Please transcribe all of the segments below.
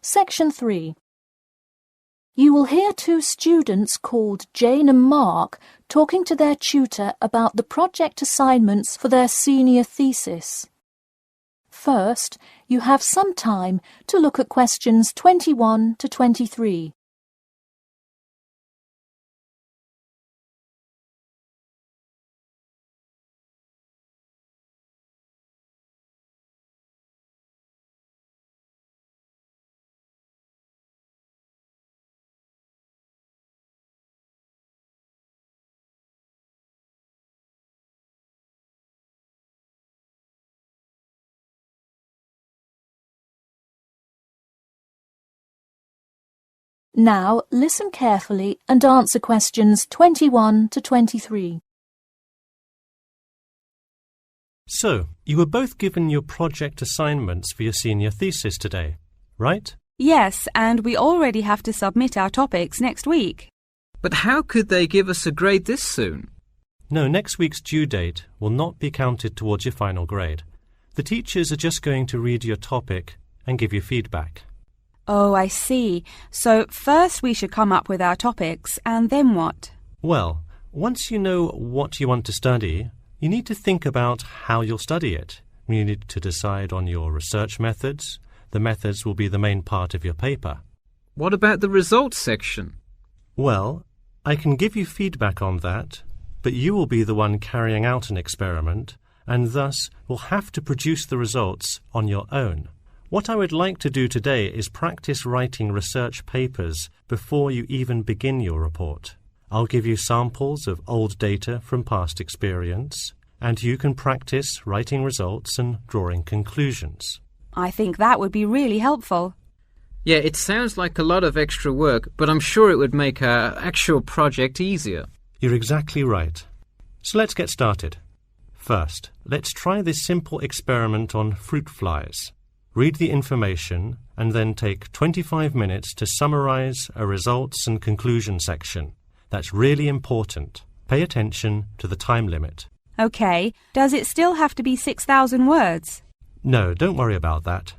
Section 3. You will hear two students called Jane and Mark talking to their tutor about the project assignments for their senior thesis. First, you have some time to look at questions 21 to 23. Now listen carefully and answer questions 21 to 23. So, you were both given your project assignments for your senior thesis today, right? Yes, and we already have to submit our topics next week. But how could they give us a grade this soon? No, next week's due date will not be counted towards your final grade. The teachers are just going to read your topic and give you feedback. Oh, I see. So first we should come up with our topics, and then what? Well, once you know what you want to study, you need to think about how you'll study it. You need to decide on your research methods. The methods will be the main part of your paper. What about the results section? Well, I can give you feedback on that, but you will be the one carrying out an experiment, and thus will have to produce the results on your own. What I would like to do today is practice writing research papers before you even begin your report. I'll give you samples of old data from past experience, and you can practice writing results and drawing conclusions. I think that would be really helpful. Yeah, it sounds like a lot of extra work, but I'm sure it would make our actual project easier. You're exactly right. So let's get started. First, let's try this simple experiment on fruit flies. Read the information and then take 25 minutes to summarize a results and conclusion section. That's really important. Pay attention to the time limit. OK, does it still have to be 6,000 words? No, don't worry about that.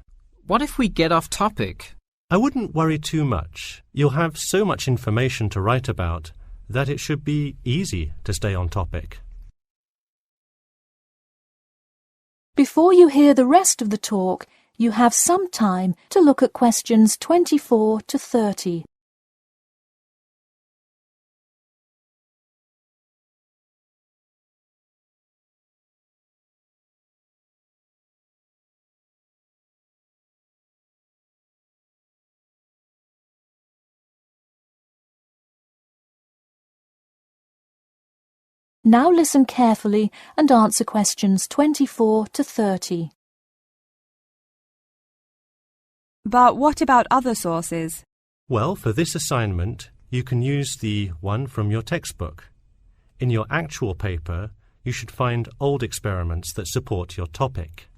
What if we get off topic? I wouldn't worry too much. You'll have so much information to write about that it should be easy to stay on topic. Before you hear the rest of the talk, you have some time to look at questions 24 to 30. Now listen carefully and answer questions 24 to 30. But what about other sources? Well, for this assignment, you can use the one from your textbook. In your actual paper, you should find old experiments that support your topic.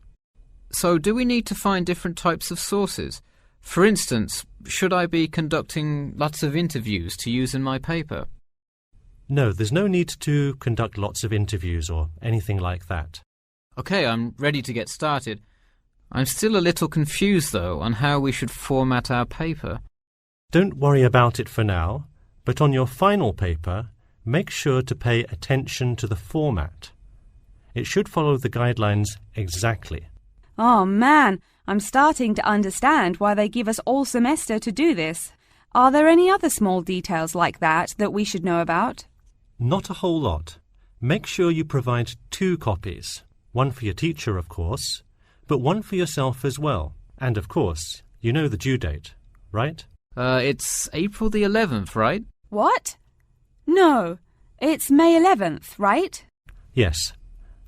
So do we need to find different types of sources? For instance, should I be conducting lots of interviews to use in my paper? No, there's no need to conduct lots of interviews or anything like that. OK, I'm ready to get started. I'm still a little confused, though, on how we should format our paper. Don't worry about it for now, but on your final paper, make sure to pay attention to the format. It should follow the guidelines exactly. Oh man, I'm starting to understand why they give us all semester to do this. Are there any other small details like that we should know about? Not a whole lot. Make sure you provide 2 copies. One for your teacher, of course, but one for yourself as well. And of course, you know the due date, right? It's April the 11th, right? What? No, it's May 11th, right? Yes.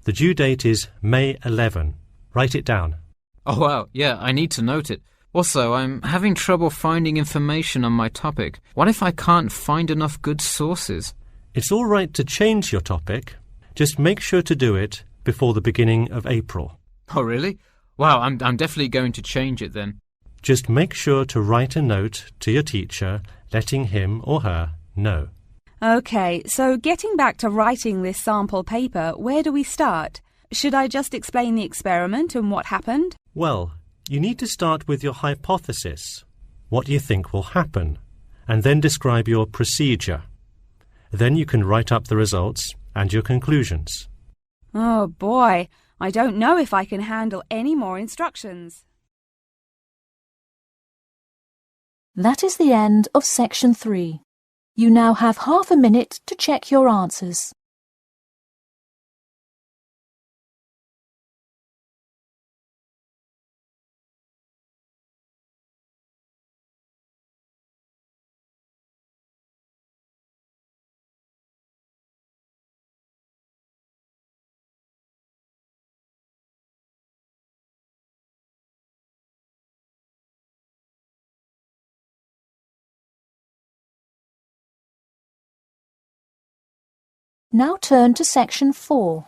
The due date is May 11. Write it down. Oh, wow. Yeah, I need to note it. Also, I'm having trouble finding information on my topic. What if I can't find enough good sources? It's all right to change your topic. Just make sure to do it before the beginning of April. Oh, really? Wow, I'm definitely going to change it then. Just make sure to write a note to your teacher, letting him or her know. OK, so getting back to writing this sample paper, where do we start? Should I just explain the experiment and what happened? Well, you need to start with your hypothesis. what you think will happen, and then describe your procedure. Then you can write up the results and your conclusions. Oh boy, I don't know if I can handle any more instructions. That is the end of Section 3. You now have half a minute to check your answers. Now turn to Section 4.